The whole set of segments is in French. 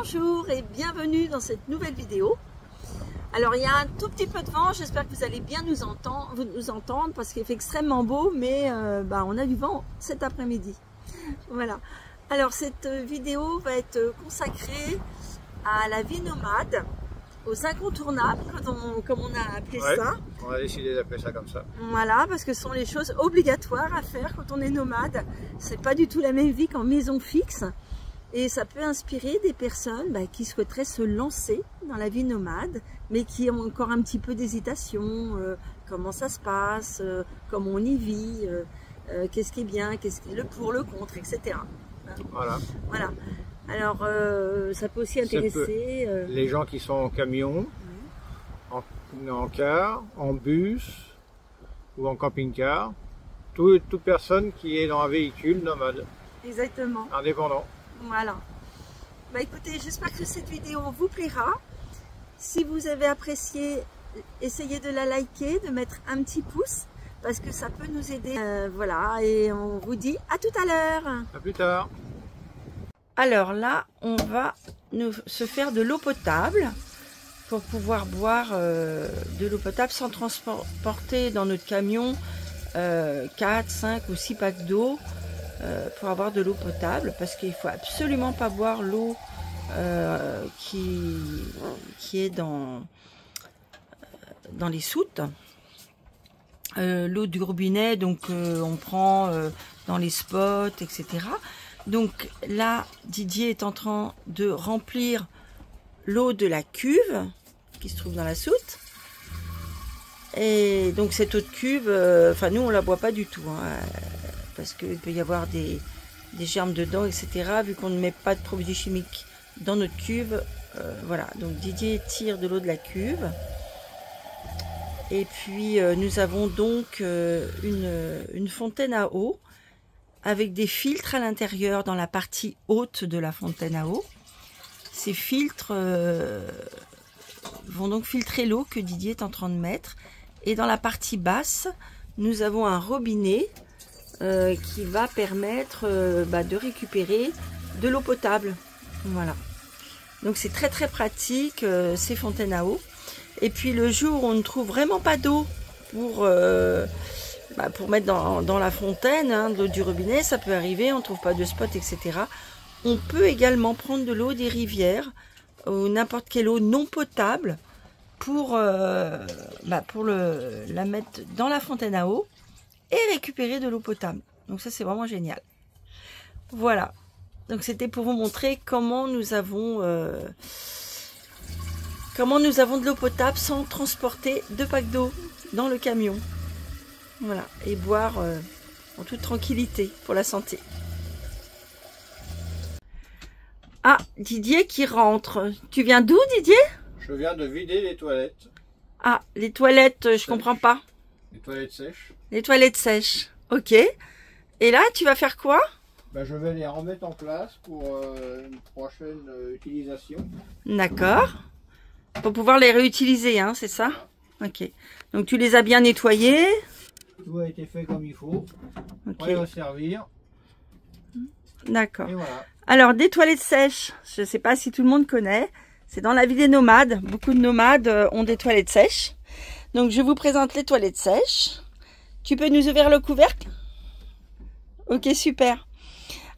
Bonjour et bienvenue dans cette nouvelle vidéo. Alors il y a un tout petit peu de vent, j'espère que vous allez bien nous entendre parce qu'il fait extrêmement beau, mais on a du vent cet après-midi. Voilà. Alors cette vidéo va être consacrée à la vie nomade, aux incontournables, comme on a appelé ça. On a décidé d'appeler ça comme ça. Voilà, parce que ce sont les choses obligatoires à faire quand on est nomade. C'est pas du tout la même vie qu'en maison fixe. Et ça peut inspirer des personnes qui souhaiteraient se lancer dans la vie nomade, mais qui ont encore un petit peu d'hésitation, comment ça se passe, comment on y vit, qu'est-ce qui est bien, qu'est-ce qui est le pour, le contre, etc. Voilà. Voilà. Alors, ça peut aussi intéresser... les gens qui sont en camion, en car, en bus ou en camping-car, toute personne qui est dans un véhicule nomade. Exactement. Indépendant. Voilà. Écoutez, j'espère que cette vidéo vous plaira. Si vous avez apprécié, essayez de la liker, de mettre un petit pouce, parce que ça peut nous aider. Voilà, et on vous dit à tout à l'heure. À plus tard. Alors là, on va se faire de l'eau potable pour pouvoir boire de l'eau potable sans transporter dans notre camion 4, 5 ou 6 packs d'eau. Pour avoir de l'eau potable, parce qu'il faut absolument pas boire l'eau qui est dans les soutes, l'eau du robinet, donc on prend dans les spots, etc. Donc là, Didier est en train de remplir l'eau de la cuve qui se trouve dans la soute. Et donc cette eau de cuve, nous on la boit pas du tout, hein, parce qu'il peut y avoir des germes dedans, etc. Vu qu'on ne met pas de produits chimiques dans notre cuve, voilà. Donc Didier tire de l'eau de la cuve. Et puis nous avons donc une fontaine à eau avec des filtres à l'intérieur dans la partie haute de la fontaine à eau. Ces filtres vont donc filtrer l'eau que Didier est en train de mettre. Et dans la partie basse, nous avons un robinet qui va permettre de récupérer de l'eau potable. Voilà. Donc c'est très très pratique ces fontaines à eau. Et puis le jour où on ne trouve vraiment pas d'eau pour mettre dans la fontaine, hein, de l'eau du robinet, ça peut arriver, on ne trouve pas de spot, etc. On peut également prendre de l'eau des rivières ou n'importe quelle eau non potable pour la mettre dans la fontaine à eau et récupérer de l'eau potable. Donc ça c'est vraiment génial. Voilà. Donc c'était pour vous montrer comment nous avons de l'eau potable sans transporter 2 packs d'eau dans le camion. Voilà. Et boire en toute tranquillité pour la santé. Ah, Didier qui rentre. Tu viens d'où, Didier? Je viens de vider les toilettes. Ah, les toilettes, je comprends pas. Les toilettes sèches. Les toilettes sèches. Ok. Et là, tu vas faire quoi? Je vais les remettre en place pour une prochaine utilisation. D'accord. Pour pouvoir les réutiliser, hein, c'est ça? Ok. Donc tu les as bien nettoyés. Tout a été fait comme il faut. Ok. Prêt à servir. D'accord. Et voilà. Alors, des toilettes sèches, je ne sais pas si tout le monde connaît. C'est dans la vie des nomades. Beaucoup de nomades ont des toilettes sèches. Donc, je vous présente les toilettes sèches. Tu peux nous ouvrir le couvercle? Ok, super.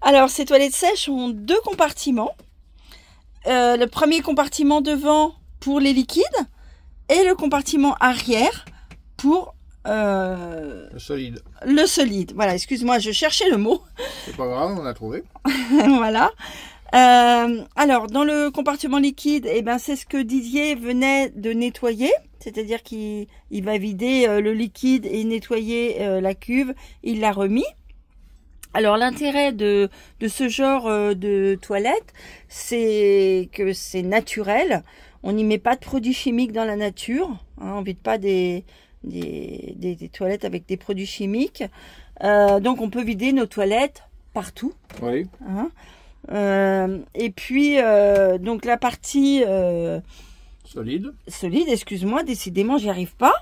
Alors, ces toilettes sèches ont 2 compartiments. Le premier compartiment devant pour les liquides et le compartiment arrière pour le solide. Le solide. Voilà, excuse-moi, je cherchais le mot. C'est pas grave, on a trouvé. Voilà. Alors, dans le compartiment liquide, c'est ce que Didier venait de nettoyer. C'est-à-dire qu'il va vider le liquide et nettoyer la cuve. Il l'a remis. Alors, l'intérêt de ce genre de toilette, c'est que c'est naturel. On n'y met pas de produits chimiques dans la nature. Hein, on ne vide pas des toilettes avec des produits chimiques. Donc, on peut vider nos toilettes partout. Oui. Hein. Et puis, donc la partie solide, excuse-moi, décidément, j'y arrive pas.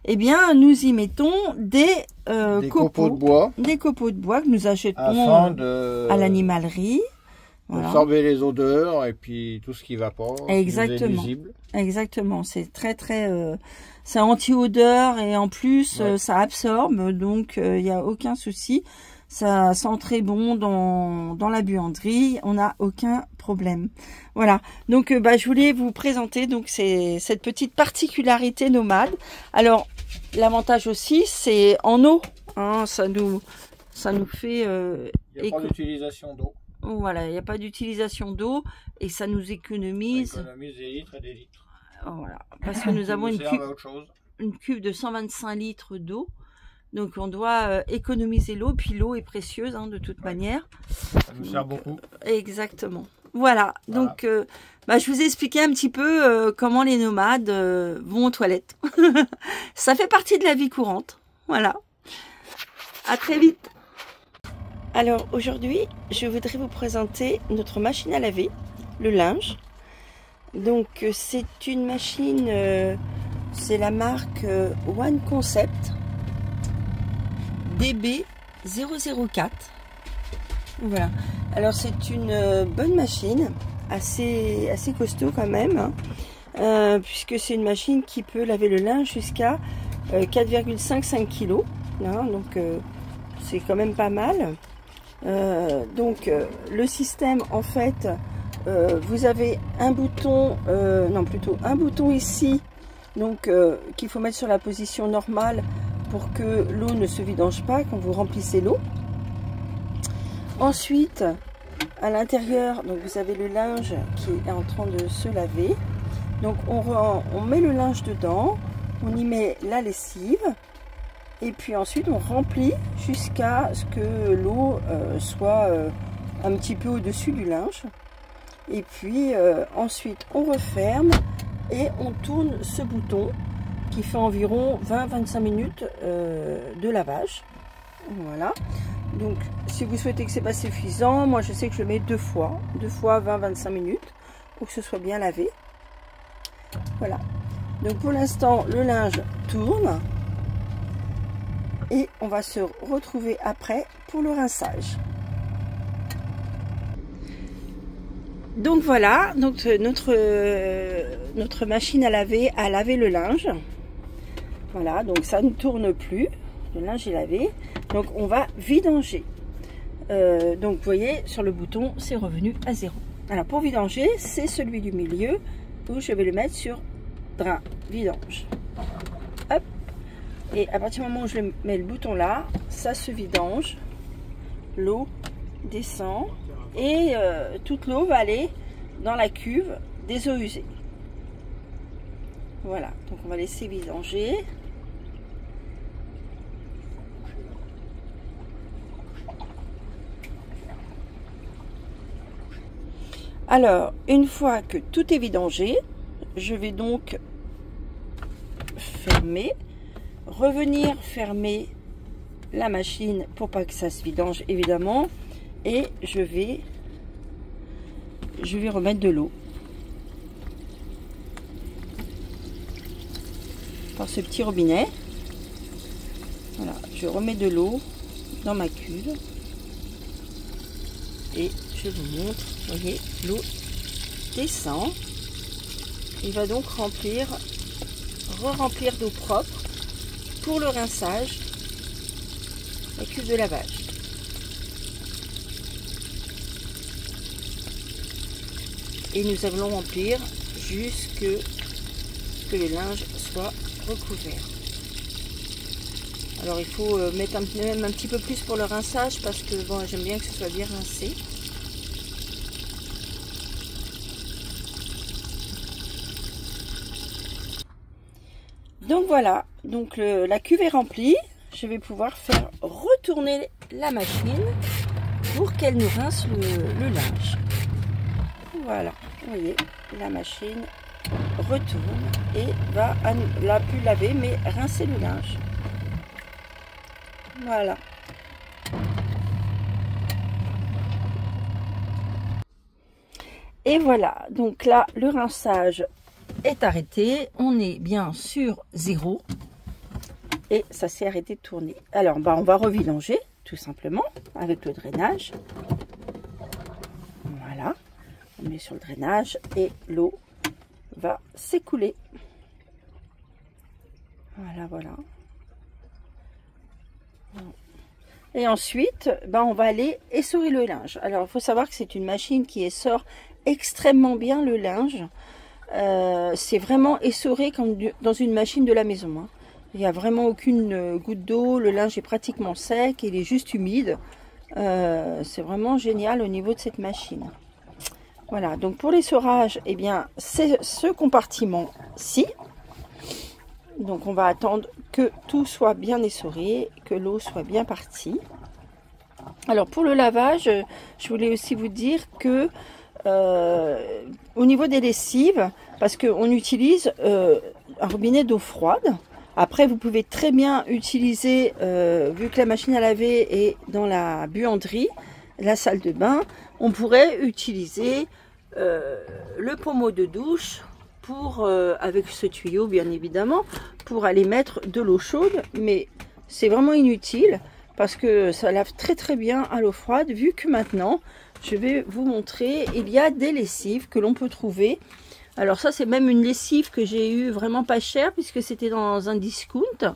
Eh bien, nous y mettons des copeaux de bois. Des copeaux de bois que nous achetons à l'animalerie. Voilà. Absorber les odeurs et puis tout ce qui va pas. Exactement. Exactement. C'est très c'est anti-odeur et en plus ça absorbe, donc il n'y a aucun souci. Ça sent très bon dans la buanderie, on n'a aucun problème. Voilà, donc je voulais vous présenter donc cette petite particularité nomade. Alors l'avantage aussi c'est en eau, hein, ça nous fait il n'y a pas d'utilisation d'eau. Voilà, il n'y a pas d'utilisation d'eau et ça nous économise. Ça économise des litres et des litres. Voilà, parce que nous avons une cuve de 125 litres d'eau. Donc on doit économiser l'eau, puis l'eau est précieuse hein, de toute manière. Ça nous sert beaucoup. Exactement. Voilà, donc je vous ai expliqué un petit peu comment les nomades vont aux toilettes. Ça fait partie de la vie courante. Voilà. À très vite. Alors aujourd'hui, je voudrais vous présenter notre machine à laver, le linge. Donc c'est une machine, c'est la marque One Concept DB004. Voilà. Alors c'est une bonne machine, assez costaud quand même, hein, puisque c'est une machine qui peut laver le linge jusqu'à 4,5 kg. Hein, donc c'est quand même pas mal. Le système en fait, vous avez un bouton, un bouton ici, donc qu'il faut mettre sur la position normale pour que l'eau ne se vidange pas quand vous remplissez l'eau. Ensuite, à l'intérieur, donc vous avez le linge qui est en train de se laver. Donc on met le linge dedans, on y met la lessive et puis ensuite on remplit jusqu'à ce que l'eau soit un petit peu au-dessus du linge. Et puis ensuite on referme et on tourne ce bouton qui fait environ 20-25 minutes de lavage. Voilà. Donc si vous souhaitez que c'est pas suffisant, moi je sais que je le mets deux fois 20-25 minutes pour que ce soit bien lavé. Voilà. Donc pour l'instant le linge tourne et on va se retrouver après pour le rinçage. Donc voilà, donc notre machine à laver le linge. Voilà, donc ça ne tourne plus. Le linge est lavé. Donc on va vidanger. Donc vous voyez, sur le bouton, c'est revenu à 0. Alors pour vidanger, c'est celui du milieu où je vais le mettre sur drain, vidange. Hop. Et à partir du moment où je mets le bouton là, ça se vidange. L'eau descend. Et toute l'eau va aller dans la cuve des eaux usées. Voilà, donc on va laisser vidanger. Alors, une fois que tout est vidangé, je vais donc fermer, revenir fermer la machine pour pas que ça se vidange évidemment. Et je vais remettre de l'eau par ce petit robinet. Voilà, je remets de l'eau dans ma cuve et je vous montre. Vous voyez, l'eau descend. Il va donc re-remplir d'eau propre pour le rinçage, la cuve de lavage. Et nous allons remplir jusque que le linge soit recouvert. Alors il faut mettre même un petit peu plus pour le rinçage parce que bon, j'aime bien que ce soit bien rincé. Donc voilà, donc la cuve est remplie. Je vais pouvoir faire retourner la machine pour qu'elle nous rince le linge. Voilà, vous voyez, la machine retourne et va plus laver mais rincer le linge. Voilà. Et voilà, donc là le rinçage est arrêté, on est bien sur 0 et ça s'est arrêté de tourner. Alors on va revidanger tout simplement avec le drainage. Voilà. on met sur le drainage et l'eau va s'écouler. Voilà, voilà. Et ensuite, on va aller essorer le linge. Alors, il faut savoir que c'est une machine qui essore extrêmement bien le linge. C'est vraiment essoré comme dans une machine de la maison. Hein. Il n'y a vraiment aucune goutte d'eau. Le linge est pratiquement sec. Il est juste humide. C'est vraiment génial au niveau de cette machine. Voilà. Donc, pour l'essorage, eh bien, c'est ce compartiment-ci. Donc, on va attendre que tout soit bien essoré, que l'eau soit bien partie. Alors, pour le lavage, je voulais aussi vous dire que au niveau des lessives, parce qu'on utilise un robinet d'eau froide. Après, vous pouvez très bien utiliser, vu que la machine à laver est dans la buanderie, la salle de bain, on pourrait utiliser le pommeau de douche pour, avec ce tuyau bien évidemment, pour aller mettre de l'eau chaude, mais c'est vraiment inutile parce que ça lave très très bien à l'eau froide, vu que maintenant, je vais vous montrer, il y a des lessives que l'on peut trouver. Alors ça, c'est même une lessive que j'ai eu vraiment pas chère, puisque c'était dans un discount,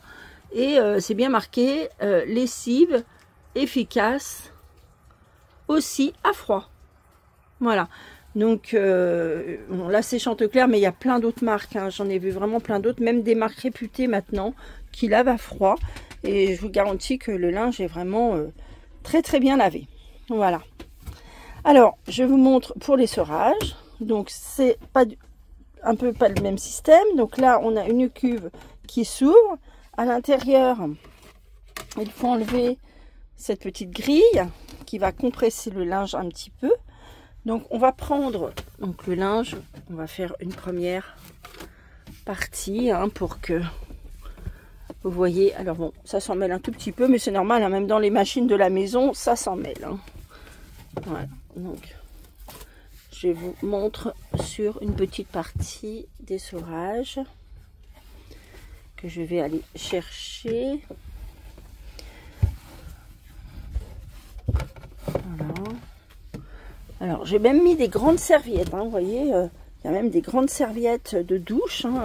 et c'est bien marqué lessive efficace aussi à froid. Voilà. Donc bon, là c'est Chantecler, mais il y a plein d'autres marques, hein. J'en ai vu vraiment plein d'autres, même des marques réputées maintenant qui lavent à froid, et je vous garantis que le linge est vraiment très très bien lavé. Voilà. Alors je vous montre pour l'essorage. Donc c'est un peu pas le même système. Donc là on a une cuve qui s'ouvre. À l'intérieur, il faut enlever cette petite grille qui va compresser le linge un petit peu. Donc on va prendre le linge, on va faire une première partie, hein, pour que vous voyez. Alors bon, ça s'en mêle un tout petit peu, mais c'est normal, hein, même dans les machines de la maison, ça s'en mêle. Hein. Voilà, donc je vous montre sur une petite partie d'essorage que je vais aller chercher. Voilà. Alors, j'ai même mis des grandes serviettes, hein, vous voyez, il y a même des grandes serviettes de douche, hein,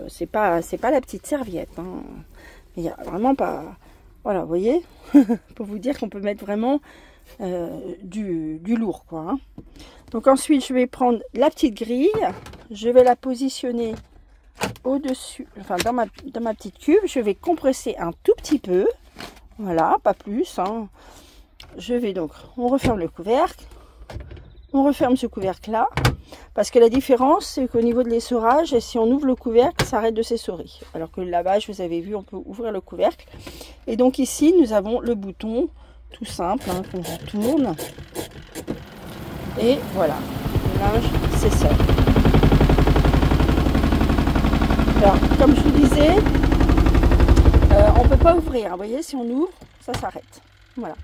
c'est pas la petite serviette, hein, il y a vraiment pas, voilà, vous voyez, pour vous dire qu'on peut mettre vraiment du lourd, quoi. Hein. Donc ensuite, je vais prendre la petite grille, je vais la positionner au-dessus, enfin dans ma petite cuve, je vais compresser un tout petit peu, voilà, pas plus, hein. Je vais donc, on referme le couvercle. On referme ce couvercle là, parce que la différence c'est qu'au niveau de l'essorage, si on ouvre le couvercle, ça arrête de s'essorer. Alors que le lavage, vous avez vu, on peut ouvrir le couvercle. Et donc ici, nous avons le bouton tout simple, hein, qu'on retourne. Et voilà, le linge s'essore. Alors, comme je vous disais, on ne peut pas ouvrir. Vous voyez, si on ouvre, ça s'arrête. Voilà.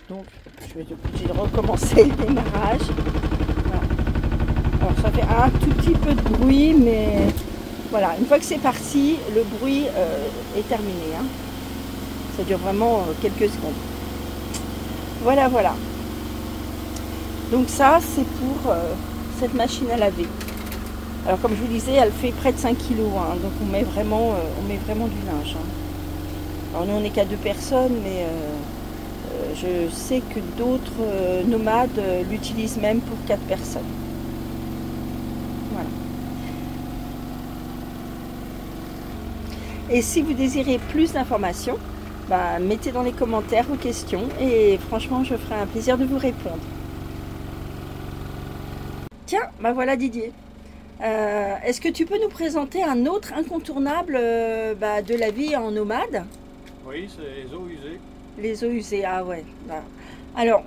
Donc, je vais être obligée de recommencer le démarrage. Voilà. Alors, ça fait un tout petit peu de bruit, mais voilà, une fois que c'est parti, le bruit est terminé. Hein. Ça dure vraiment quelques secondes. Voilà, voilà. Donc ça, c'est pour cette machine à laver. Alors, comme je vous disais, elle fait près de 5 kg. Hein, donc, on met vraiment du linge. Hein. Alors, nous, on n'est qu'à 2 personnes, mais... je sais que d'autres nomades l'utilisent même pour 4 personnes. Voilà. Et si vous désirez plus d'informations, mettez dans les commentaires vos questions et franchement, je ferai un plaisir de vous répondre. Tiens, voilà Didier. Est-ce que tu peux nous présenter un autre incontournable de la vie en nomade? Oui, c'est les eaux usées. Les eaux usées, ah ouais. Alors,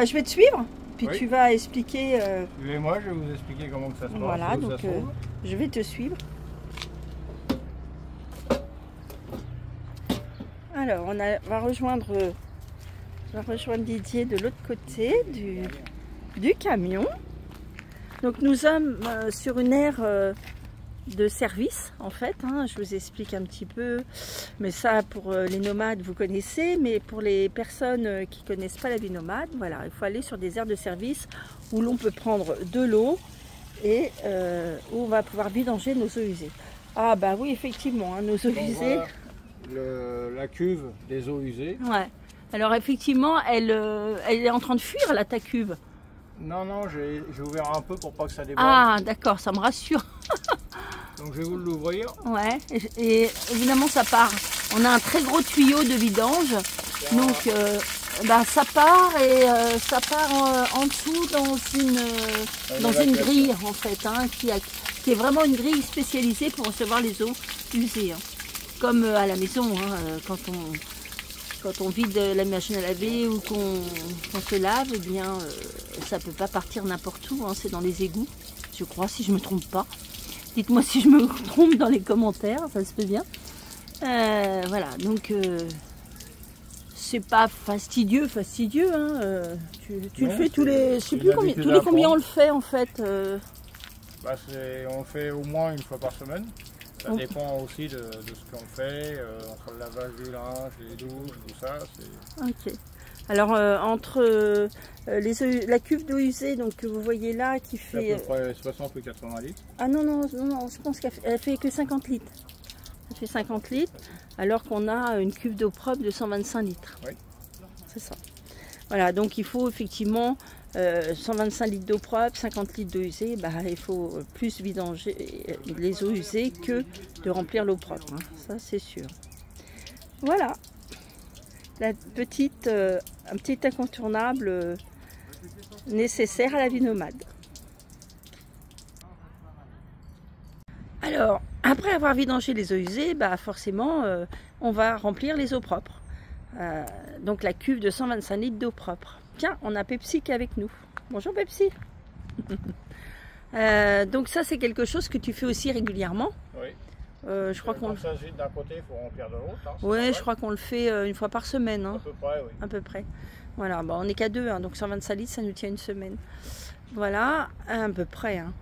je vais te suivre, puis tu vas expliquer... Suivez-moi, je vais vous expliquer comment ça se passe. Voilà, donc je vais te suivre. Alors, on va rejoindre Didier de l'autre côté du camion. Donc, nous sommes sur une aire de service en fait, hein. Je vous explique un petit peu, mais ça pour les nomades vous connaissez, mais pour les personnes qui connaissent pas la vie nomade, voilà, il faut aller sur des aires de service où l'on peut prendre de l'eau et où on va pouvoir vidanger nos eaux usées. Ah bah oui, effectivement, hein, nos eaux usées. Voilà la cuve des eaux usées. Ouais. Alors effectivement, elle est en train de fuir là, ta cuve. Non, j'ai ouvert un peu pour pas que ça déborde. Ah d'accord, ça me rassure. Donc je vais vous l'ouvrir. Ouais, et évidemment ça part. On a un très gros tuyau de vidange, donc ça part et ça part en dessous dans une grille en fait, hein, qui est vraiment une grille spécialisée pour recevoir les eaux usées, hein. Comme à la maison, hein, quand on vide la machine à laver ou qu'on se lave, eh bien ça peut pas partir n'importe où, hein, c'est dans les égouts, je crois, si je me trompe pas. Dites-moi si je me trompe dans les commentaires, ça se fait bien. Voilà, donc c'est pas fastidieux, hein. Tu le fais tous les... Je sais plus combien, tous les combien on le fait en fait. On le fait au moins une fois par semaine. Ça dépend aussi de ce qu'on fait, entre le lavage du linge, les douches, tout ça. Ok. Alors entre la cuve d'eau usée donc, que vous voyez là qui fait... à peu près 60 ou 80 litres. Ah non, je pense qu'elle fait que 50 litres. Elle fait 50 litres alors qu'on a une cuve d'eau propre de 125 litres. Oui. C'est ça. Voilà, donc il faut effectivement 125 litres d'eau propre, 50 litres d'eau usée. Bah, il faut plus vidanger les eaux usées que de remplir l'eau propre, hein. Ça c'est sûr. Voilà. Un petit incontournable nécessaire à la vie nomade. Alors, après avoir vidangé les eaux usées, bah forcément, on va remplir les eaux propres. Donc la cuve de 125 litres d'eau propre. Tiens, on a Pepsi qui est avec nous. Bonjour Pepsi. Donc ça, c'est quelque chose que tu fais aussi régulièrement. Oui. Je crois qu'on... Ça d'un côté, il faut remplir de l'autre. Hein, oui, je crois qu'on le fait une fois par semaine. Hein. À peu près, oui. À peu près. Voilà, bon, on n'est qu'à deux, hein, donc 125 litres, ça nous tient une semaine. Voilà, à peu près. Hein.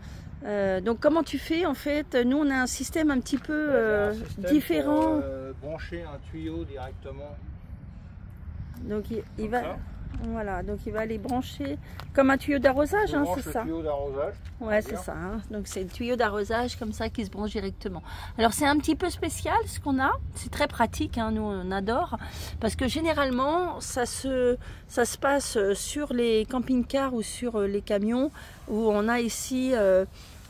Donc comment tu fais en fait? Nous, on a un système un petit peu différent. Pour, brancher un tuyau directement. Donc il va... Ça. Voilà, donc il va aller brancher comme un tuyau d'arrosage, hein, c'est ça? Tuyau d'arrosage. Ouais, c'est ça. Hein. Donc c'est le tuyau d'arrosage comme ça qui se branche directement. Alors c'est un petit peu spécial ce qu'on a. C'est très pratique, hein, nous on adore. Parce que généralement ça se passe sur les camping-cars ou sur les camions où on a ici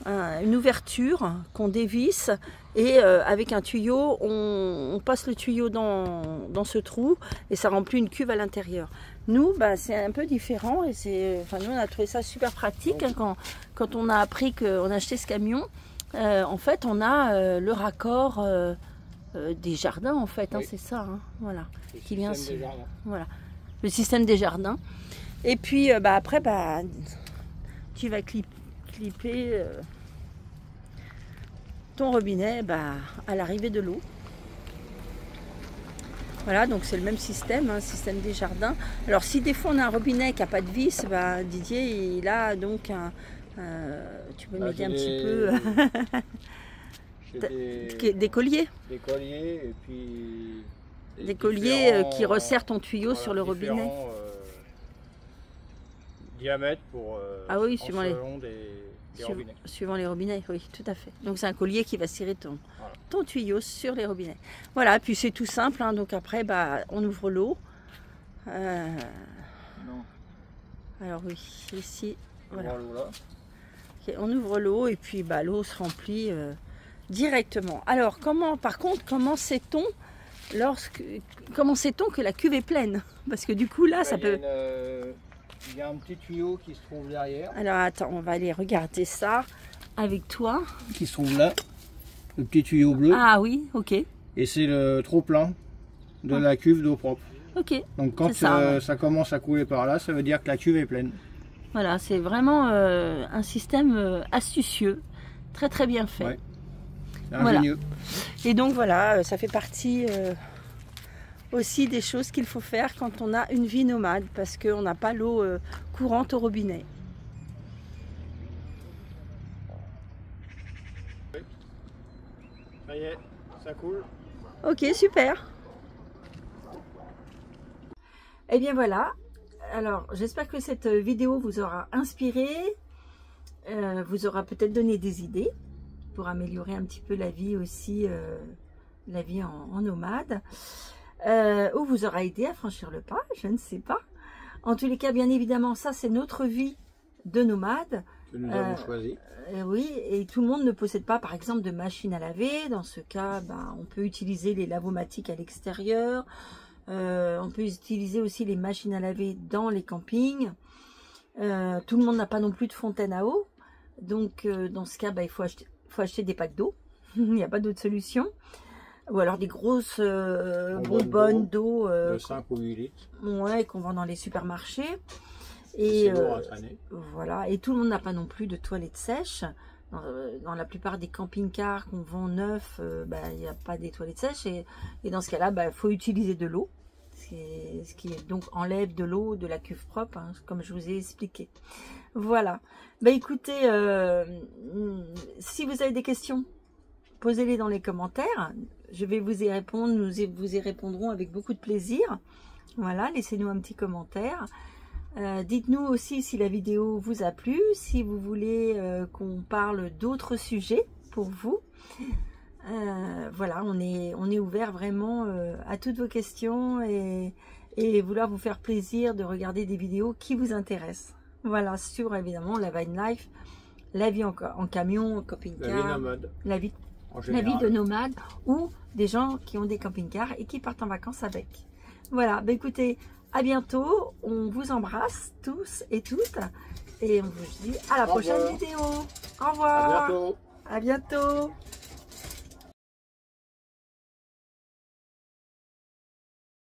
une ouverture qu'on dévisse. Et avec un tuyau, on passe le tuyau dans ce trou et ça remplit une cuve à l'intérieur. Nous, bah, c'est un peu différent et nous, on a trouvé ça super pratique, hein, quand on a appris qu'on a acheté ce camion. En fait, on a le raccord des jardins, en fait, hein, oui. C'est ça, hein, voilà, qui vient sur, voilà, le système des jardins. Et puis, après, tu vas clipper ton robinet à l'arrivée de l'eau. Voilà, donc c'est le même système, hein, système des jardins. Alors si des fois on a un robinet qui n'a pas de vis, Didier il a donc tu peux m'aider un petit peu. Des colliers. Des colliers et puis des colliers qui resserrent ton tuyau, voilà, sur le robinet. Diamètre pour ah oui, suivant les robinets. Suivant les robinets, oui, tout à fait. Donc c'est un collier qui va serrer ton tuyau sur les robinets. Voilà, puis c'est tout simple, hein, donc après on ouvre l'eau. Non. Alors oui, ici, voilà. Okay, on ouvre l'eau et puis l'eau se remplit directement. Alors par contre, comment sait-on que la cuve est pleine? Parce que du coup là, ça peut... Il y a un petit tuyau qui se trouve derrière. Alors attends, on va aller regarder ça avec toi. Qui se trouve là, le petit tuyau bleu. Ah oui, ok. Et c'est le trop-plein de la cuve d'eau propre. Ok. Donc quand ça commence à couler par là, ça veut dire que la cuve est pleine. Voilà, c'est vraiment un système astucieux, très très bien fait. Ouais. C'est ingénieux. Voilà. Et donc voilà, ça fait partie... aussi des choses qu'il faut faire quand on a une vie nomade parce qu'on n'a pas l'eau courante au robinet. Ça y est, ça coule. Ok, super. Et bien voilà. Alors, j'espère que cette vidéo vous aura inspiré, vous aura peut-être donné des idées pour améliorer un petit peu la vie aussi, la vie en nomade, ou vous aura aidé à franchir le pas, je ne sais pas. En tous les cas, bien évidemment, ça c'est notre vie de nomade. Que nous avons choisi. Oui, et tout le monde ne possède pas, par exemple, de machine à laver. Dans ce cas, on peut utiliser les lavomatiques à l'extérieur. On peut utiliser aussi les machines à laver dans les campings. Tout le monde n'a pas non plus de fontaine à eau. Donc, dans ce cas, il faut acheter des packs d'eau. Il n'y a pas d'autre solution. Ou alors des grosses bonbonnes d'eau. De 5 ou 8 litres. Ouais, qu'on vend dans les supermarchés. Et voilà, et tout le monde n'a pas non plus de toilettes sèches. Dans la plupart des camping-cars qu'on vend neufs, il n'y a pas des toilettes sèches. Et dans ce cas-là, il faut utiliser de l'eau. Ce qui donc enlève de l'eau de la cuve propre, hein, comme je vous ai expliqué. Voilà. Écoutez, si vous avez des questions, posez-les dans les commentaires. Je vais vous y répondre. Nous vous y répondrons avec beaucoup de plaisir. Voilà, laissez-nous un petit commentaire. Dites-nous aussi si la vidéo vous a plu, si vous voulez qu'on parle d'autres sujets pour vous. Voilà, on est ouvert vraiment à toutes vos questions et vouloir vous faire plaisir de regarder des vidéos qui vous intéressent. Voilà, sur évidemment la van life, la vie en camion, en camping-car, la vie nomade, la vie de nomade ou des gens qui ont des camping-cars et qui partent en vacances avec. Voilà, écoutez, à bientôt, on vous embrasse tous et toutes et on vous dit à la prochaine vidéo. Au revoir. À bientôt. À bientôt.